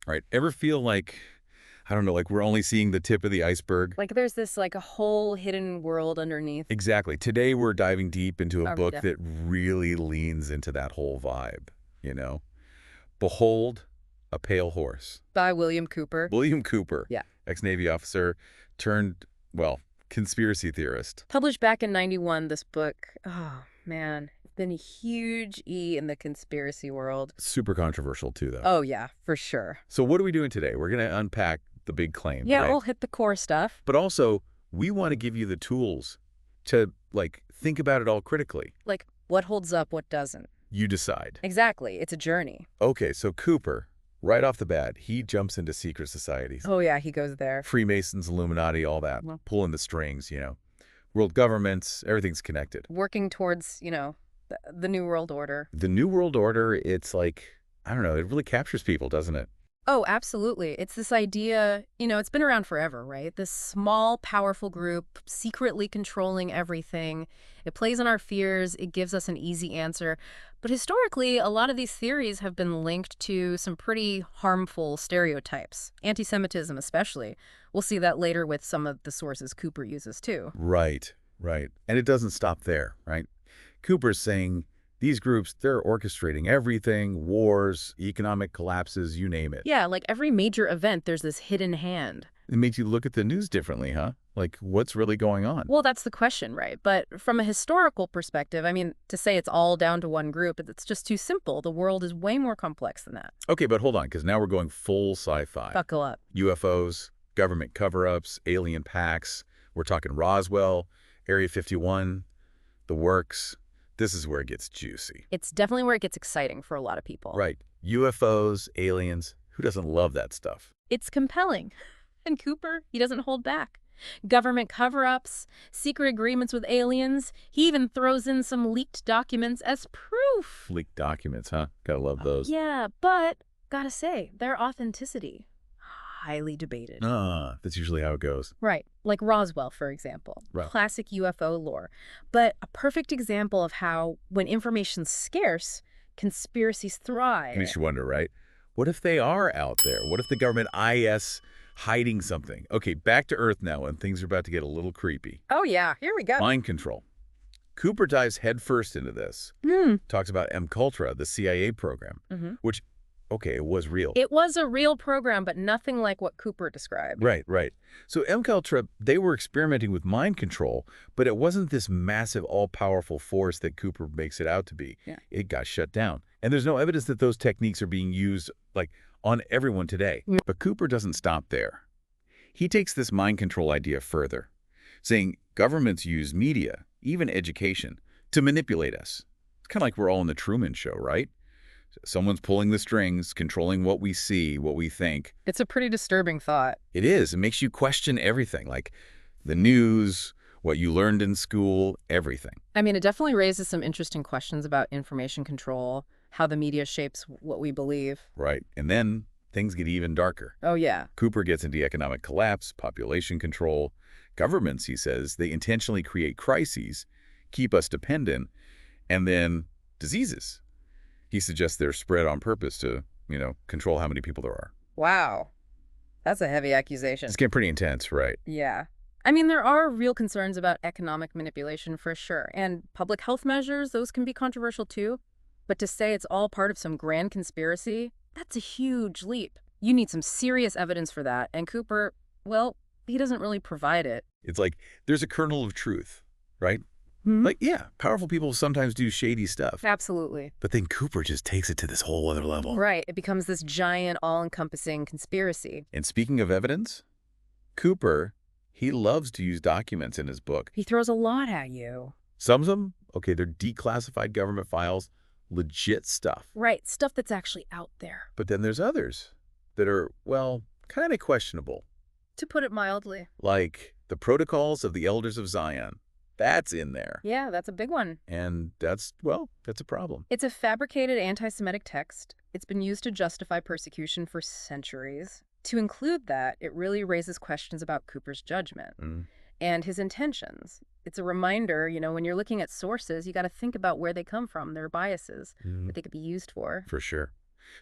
right? Ever feel like, I don't know, like we're only seeing the tip of the iceberg? Like there's this like a whole hidden world underneath. Exactly. Today we're diving deep into a Oh, book yeah. that really leans into that whole vibe, you know? Behold a Pale Horse. By William Cooper. William Cooper, Yeah. ex-Navy officer turned, well, conspiracy theorist. Published back in 91, this book, oh man, it's been a huge E in the conspiracy world. Super controversial too, though. Oh yeah, for sure. So what are we doing today? We're going to unpack the big claim, Yeah, right? we'll hit the core stuff. But also, we want to give you the tools to, like, think about it all critically. Like what holds up, what doesn't. You decide. Exactly, it's a journey. Okay, so Cooper, right off the bat, he jumps into secret societies. Oh yeah, he goes there. Freemasons, Illuminati, all that. Well. Pulling the strings, you know. World governments, everything's connected. Working towards, the New World Order. The New World Order, it's like, I don't know, it really captures people, doesn't it? Oh, absolutely. It's this idea, it's been around forever, right? This small, powerful group secretly controlling everything. It plays on our fears. It gives us an easy answer. But historically, a lot of these theories have been linked to some pretty harmful stereotypes, anti-Semitism especially. We'll see that later with some of the sources Cooper uses too. Right, right. And it doesn't stop there, right? Cooper's saying these groups, they're orchestrating everything, wars, economic collapses, you name it. Yeah, like every major event, there's this hidden hand. It makes you look at the news differently, huh? Like, what's really going on? Well, that's the question, right? But from a historical perspective, I mean, to say it's all down to one group, it's just too simple. The world is way more complex than that. Okay, but hold on, because now we're going full sci-fi. Buckle up. UFOs, government cover-ups, alien pacts. We're talking Roswell, Area 51, the works. This is where it gets juicy. It's definitely where it gets exciting for a lot of people. Right. UFOs, aliens. Who doesn't love that stuff? It's compelling. And Cooper, he doesn't hold back. Government cover-ups, secret agreements with aliens. He even throws in some leaked documents as proof. Leaked documents, huh? Gotta love those. Yeah, but gotta say, their authenticity, highly debated. That's usually how it goes. Right, like Roswell, for example. Right. Classic UFO lore. But a perfect example of how, when information's scarce, conspiracies thrive. Makes you wonder, right? What if they are out there? What if the government IS hiding something? Okay, back to Earth now, and things are about to get a little creepy. Oh yeah, here we go. Mind control. Cooper dives headfirst into this. Talks about MKUltra, the CIA program, which, okay, it was real. It was a real program, but nothing like what Cooper described. Right, right. So MKUltra, they were experimenting with mind control, but it wasn't this massive, all-powerful force that Cooper makes it out to be. Yeah. It got shut down. And there's no evidence that those techniques are being used, like, on everyone today. But Cooper doesn't stop there. He takes this mind control idea further, saying governments use media, even education, to manipulate us. It's kind of like we're all in the Truman Show, right? Someone's pulling the strings, controlling what we see, what we think. It's a pretty disturbing thought. It is. It makes you question everything, like the news, what you learned in school, everything. I mean, it definitely raises some interesting questions about information control, how the media shapes what we believe. Right. And then things get even darker. Oh, yeah. Cooper gets into economic collapse, population control. Governments, he says, they intentionally create crises, keep us dependent, and then diseases. He suggests they're spread on purpose to, control how many people there are. Wow. That's a heavy accusation. It's getting pretty intense, right? Yeah. I mean, there are real concerns about economic manipulation for sure. And public health measures, those can be controversial too. But to say it's all part of some grand conspiracy, that's a huge leap. You need some serious evidence for that. And Cooper, well, he doesn't really provide it. It's like there's a kernel of truth, right? Like, yeah, powerful people sometimes do shady stuff. Absolutely. But then Cooper just takes it to this whole other level. Right. It becomes this giant, all-encompassing conspiracy. And speaking of evidence, Cooper, he loves to use documents in his book. He throws a lot at you. Some of them, okay, they're declassified government files, legit stuff. Right. Stuff that's actually out there. But then there's others that are, well, kind of questionable. To put it mildly. Like the Protocols of the Elders of Zion. That's in there. Yeah, that's a big one. And that's a problem. It's a fabricated anti-Semitic text. It's been used to justify persecution for centuries. To include that, it really raises questions about Cooper's judgment and his intentions. It's a reminder, when you're looking at sources, you got to think about where they come from, their biases, what they could be used for. For sure.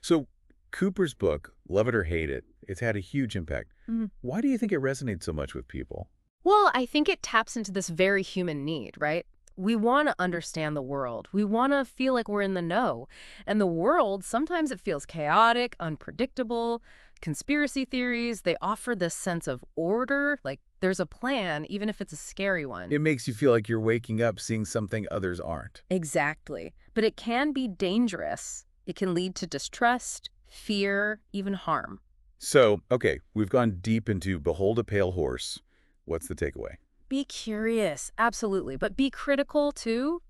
So Cooper's book, Love It or Hate It, it's had a huge impact. Why do you think it resonates so much with people? Well, I think it taps into this very human need, right? We want to understand the world. We want to feel like we're in the know. And the world, sometimes it feels chaotic, unpredictable. Conspiracy theories, they offer this sense of order, like there's a plan, even if it's a scary one. It makes you feel like you're waking up seeing something others aren't. Exactly. But it can be dangerous. It can lead to distrust, fear, even harm. So, okay, we've gone deep into behold a pale horse. What's the takeaway? Be curious, absolutely, but be critical too.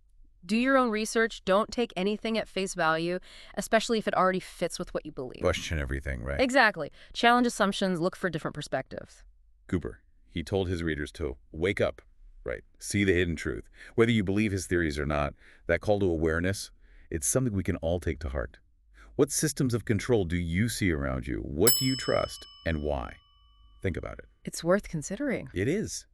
Do your own research. Don't take anything at face value, especially if it already fits with what you believe. Question everything, right? Exactly. Challenge assumptions, look for different perspectives. Cooper, he told his readers to wake up, right? See the hidden truth. Whether you believe his theories or not, that call to awareness, it's something we can all take to heart. What systems of control do you see around you? What do you trust and why? Think about it. It's worth considering. It is.